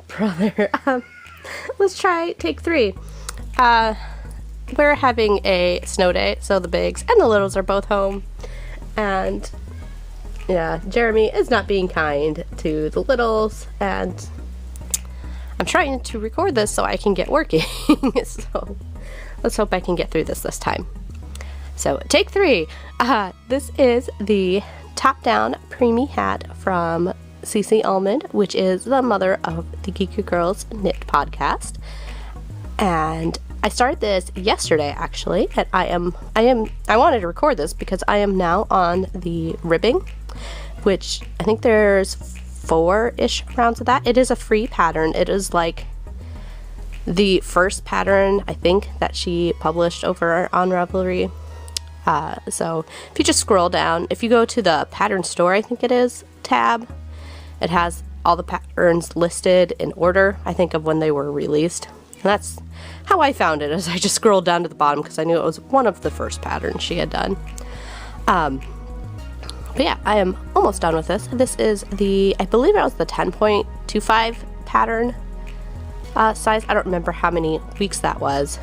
brother. Let's try take 3. We're having a snow day, so the bigs and the littles are both home. And yeah, Jeremy is not being kind to the littles, and I'm trying to record this so I can get working. So let's hope I can get through this time. So take 3. This is the top-down preemie hat from Cece Almond, which is the mother of the Geeky Girls Knit podcast. And I started this yesterday, actually, and I wanted to record this because I am now on the ribbing, which I think there's 4-ish rounds of that. It is a free pattern. It is like the first pattern, I think, that she published over on Ravelry. So if you just scroll down, if you go to the pattern store, I think it is, tab, it has all the patterns listed in order, I think, of when they were released. And that's how I found it, as I just scrolled down to the bottom because I knew it was one of the first patterns she had done. But yeah, I am almost done with this. This is the, I believe it was the 10.25 pattern size. I don't remember how many weeks that was.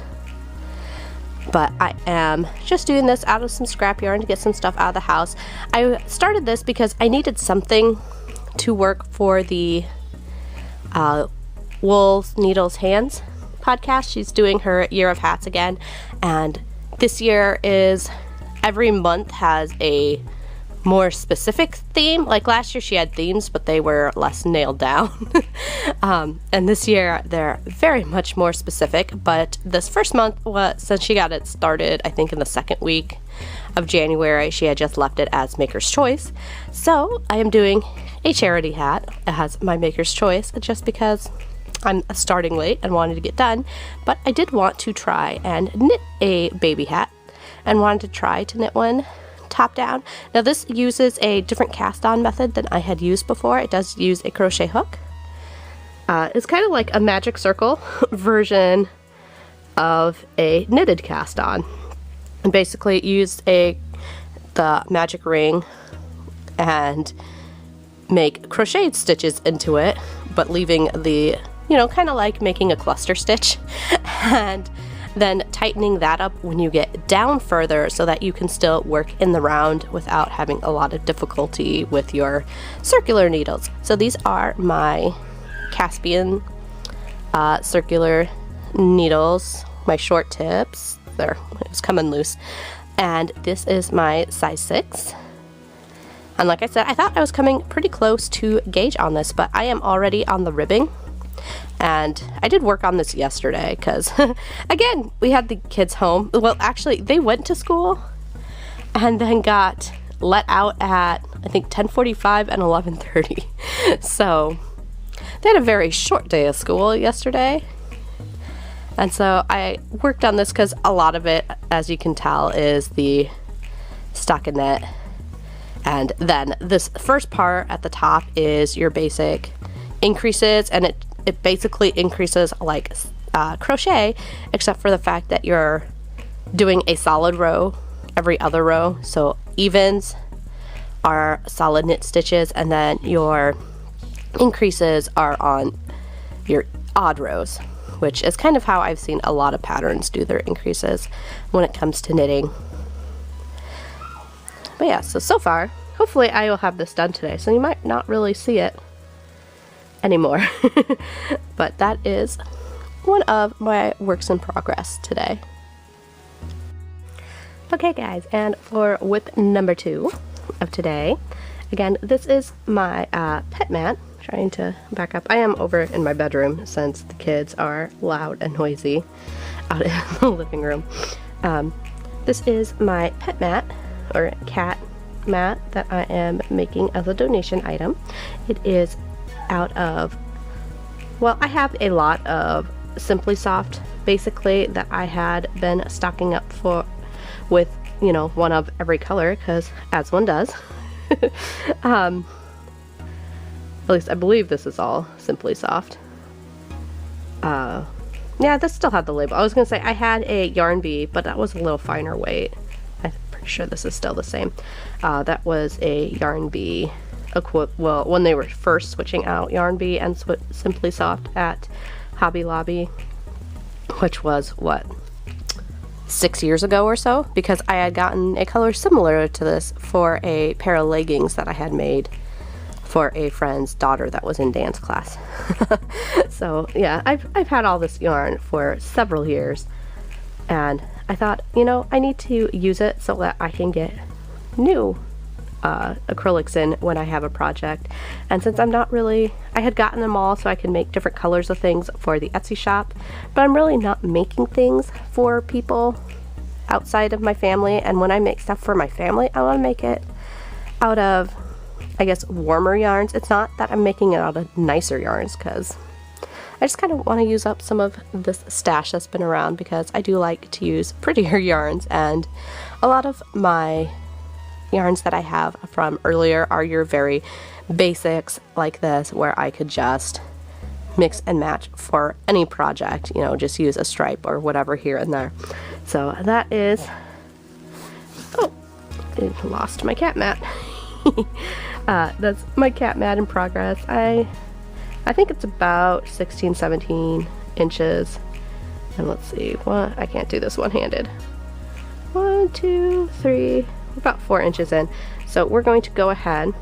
But I am just doing this out of some scrap yarn to get some stuff out of the house. I started this because I needed something to work for the Wool Needles Hands podcast. She's doing her Year of Hats again, and this year is every month has a more specific theme. Like last year she had themes, but they were less nailed down. And this year they're very much more specific, but this first month, since she got it started, I think in the second week of January, she had just left it as Maker's Choice. So I am doing a charity hat as my Maker's Choice, just because I'm starting late and wanted to get done, but I did want to try and knit a baby hat and wanted to try to knit one top down. Now this uses a different cast on method than I had used before. It does use a crochet hook. It's kind of like a magic circle version of a knitted cast on. And basically use the magic ring and make crocheted stitches into it, but leaving the, kind of like making a cluster stitch, and then tightening that up when you get down further so that you can still work in the round without having a lot of difficulty with your circular needles. So these are my Caspian circular needles, my short tips. There, it was coming loose. And this is my size 6. And like I said, I thought I was coming pretty close to gauge on this, but I am already on the ribbing. And I did work on this yesterday because, again, we had the kids home. Well, actually, they went to school and then got let out at, I think, 10:45 and 11:30. So they had a very short day of school yesterday. And so I worked on this because a lot of it, as you can tell, is the stockinette. And then this first part at the top is your basic increases, and it basically increases like crochet, except for the fact that you're doing a solid row every other row. So evens are solid knit stitches, and then your increases are on your odd rows, which is kind of how I've seen a lot of patterns do their increases when it comes to knitting. But yeah, so far, hopefully I will have this done today, so you might not really see it anymore. But that is one of my works in progress today. Okay guys, and for WIP number 2 of today, again, this is my pet mat. Trying to back up. I am over in my bedroom since the kids are loud and noisy out in the living room. This is my pet mat, or cat mat, that I am making as a donation item. It is out of, well, I have a lot of Simply Soft, basically, that I had been stocking up for with, one of every color, because as one does. At least I believe this is all Simply Soft. Yeah, this still had the label. I was going to say I had a Yarn Bee, but that was a little finer weight. I'm pretty sure this is still the same. That was a Yarn Bee well, when they were first switching out Yarn Bee and Simply Soft at Hobby Lobby, which was what, 6 years ago or so, because I had gotten a color similar to this for a pair of leggings that I had made for a friend's daughter that was in dance class. So yeah, I've had all this yarn for several years, and I thought, you know, I need to use it so that I can get new acrylics in when I have a project. And since I'm not really, I had gotten them all so I can make different colors of things for the Etsy shop, but I'm really not making things for people outside of my family. And when I make stuff for my family, I want to make it out of, I guess, warmer yarns. It's not that I'm making it out of nicer yarns, because I just kind of want to use up some of this stash that's been around, because I do like to use prettier yarns, and a lot of my yarns that I have from earlier are your very basics like this, where I could just mix and match for any project, you know, just use a stripe or whatever here and there. So that is, oh, I lost my cat mat. That's my cat mat in progress. I think it's about 16, 17 inches. And let's see, what, I can't do this one-handed. 1, 2, 3, about 4 inches in. So we're going to go ahead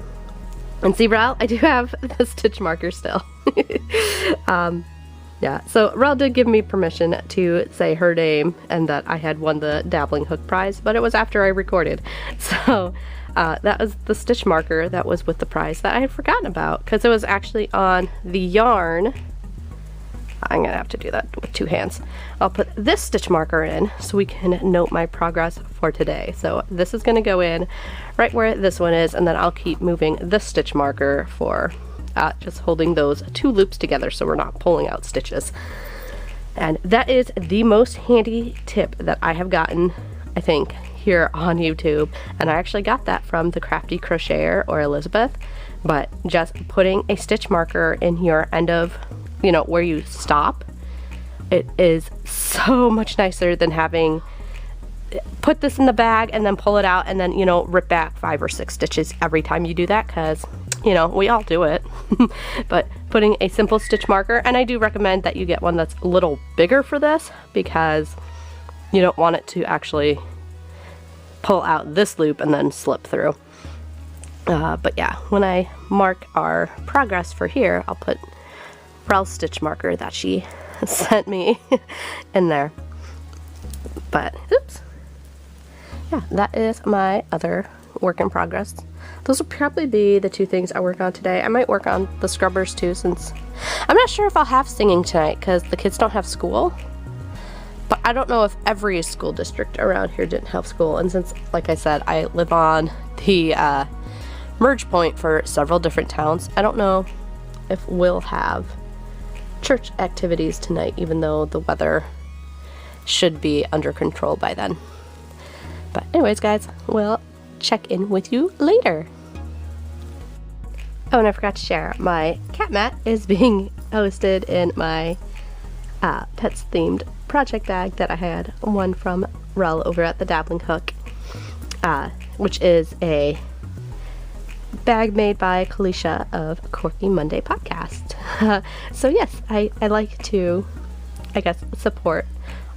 and see, Rel, I do have the stitch marker still. Yeah, so Rel did give me permission to say her name and that I had won the dabbling hook prize, but it was after I recorded. So that was the stitch marker that was with the prize that I had forgotten about, because it was actually on the yarn. I'm gonna have to do that with 2 hands. I'll put this stitch marker in so we can note my progress for today. So this is gonna go in right where this one is, and then I'll keep moving this stitch marker for just holding those 2 loops together so we're not pulling out stitches. And that is the most handy tip that I have gotten, I think, here on YouTube. And I actually got that from the Crafty Crocheter, or Elizabeth. But just putting a stitch marker in your end of, you know, where you stop, it is so much nicer than having put this in the bag and then pull it out and then, you know, rip back 5 or 6 stitches every time you do that, because, you know, we all do it. But putting a simple stitch marker, and I do recommend that you get one that's a little bigger for this, because you don't want it to actually pull out this loop and then slip through. But yeah, when I mark our progress for here, I'll put Rel's stitch marker that she sent me in there. But oops, yeah, that is my other work in progress. Those will probably be the 2 things I work on today. I might work on the scrubbers too, since I'm not sure if I'll have singing tonight because the kids don't have school. But I don't know if every school district around here didn't have school, and since, like I said, I live on the merge point for several different towns, I don't know if we'll have church activities tonight, even though the weather should be under control by then. But anyways, guys, we'll check in with you later. Oh, and I forgot to share, my cat mat is being hosted in my pets themed project bag that I had won from Rel over at the Dabbling Hook, which is a bag made by Kalisha of Quirky Monday podcast. So yes, I like to, I guess, support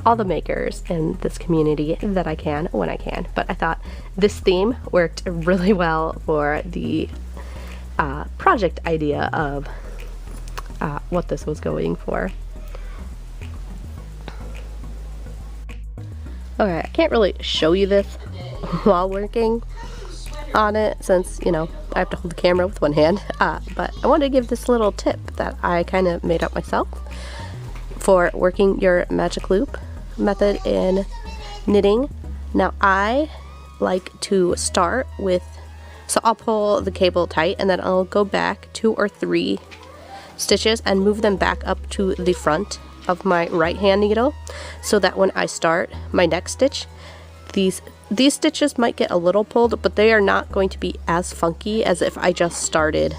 all the makers in this community that I can when I can. But I thought this theme worked really well for the project idea of what this was going for. Okay, I can't really show you this while working on it since, you know, I have to hold the camera with one hand, but I wanted to give this little tip that I kind of made up myself for working your magic loop method in knitting. Now I like to start with, so I'll pull the cable tight and then I'll go back 2 or 3 stitches and move them back up to the front of my right hand needle, so that when I start my next stitch, these stitches might get a little pulled, but they are not going to be as funky as if I just started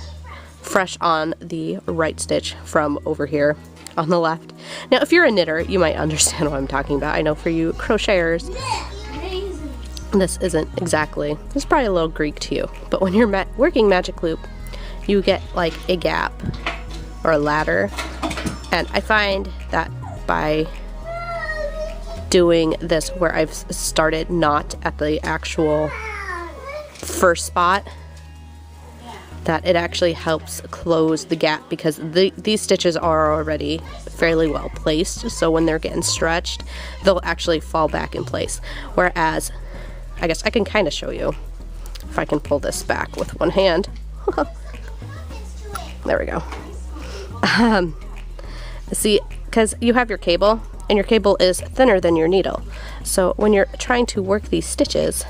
fresh on the right stitch from over here on the left. Now if you're a knitter, you might understand what I'm talking about. I know for you crocheters, this isn't exactly, it's probably a little Greek to you, but when you're working magic loop, you get like a gap or a ladder. And I find that by doing this where I've started not at the actual first spot, that it actually helps close the gap, because these stitches are already fairly well placed, so when they're getting stretched, they'll actually fall back in place. Whereas, I guess I can kind of show you if I can pull this back with one hand. There we go. See, because you have your cable, and your cable is thinner than your needle, so when you're trying to work these stitches,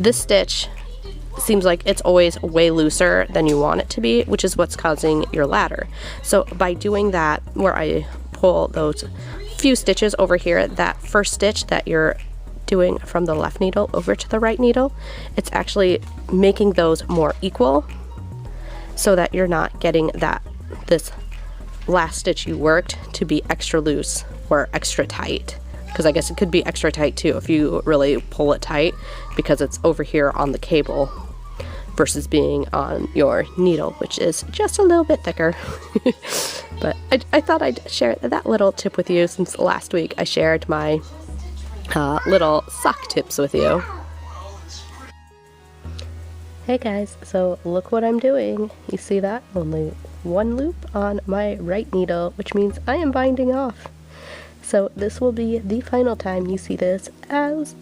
this stitch seems like it's always way looser than you want it to be, which is what's causing your ladder. So by doing that, where I pull those few stitches over here, that first stitch that you're doing from the left needle over to the right needle, it's actually making those more equal, so that you're not getting this last stitch you worked to be extra loose or extra tight. Because I guess it could be extra tight too if you really pull it tight, because it's over here on the cable versus being on your needle, which is just a little bit thicker. But I thought I'd share that little tip with you, since last week I shared my little sock tips with you. Hey guys, so look what I'm doing. You see that? Only one loop on my right needle, which means I am binding off. So this will be the final time you see this as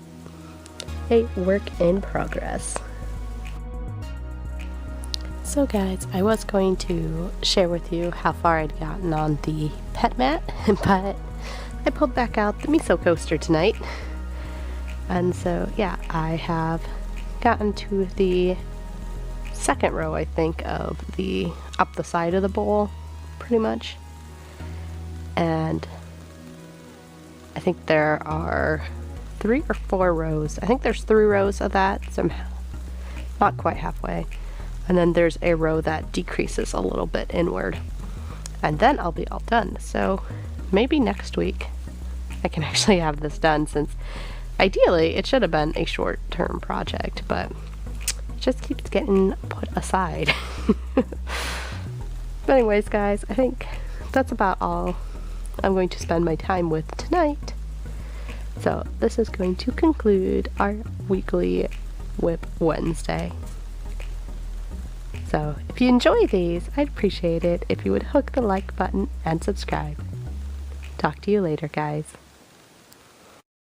a work in progress. So guys, I was going to share with you how far I'd gotten on the pet mat, but I pulled back out the miso coaster tonight. And so yeah, I have gotten to the second row, I think, of the up the side of the bowl, pretty much. And I think there are 3 or 4 rows. I think there's 3 rows of that, so I'm not quite halfway. And then there's a row that decreases a little bit inward. And then I'll be all done. So maybe next week I can actually have this done, since ideally it should have been a short-term project, but it just keeps getting put aside. But anyways guys, I think that's about all I'm going to spend my time with tonight. So this is going to conclude our weekly WIP Wednesday. So if you enjoy these, I'd appreciate it if you would hook the like button and subscribe. Talk to you later, guys.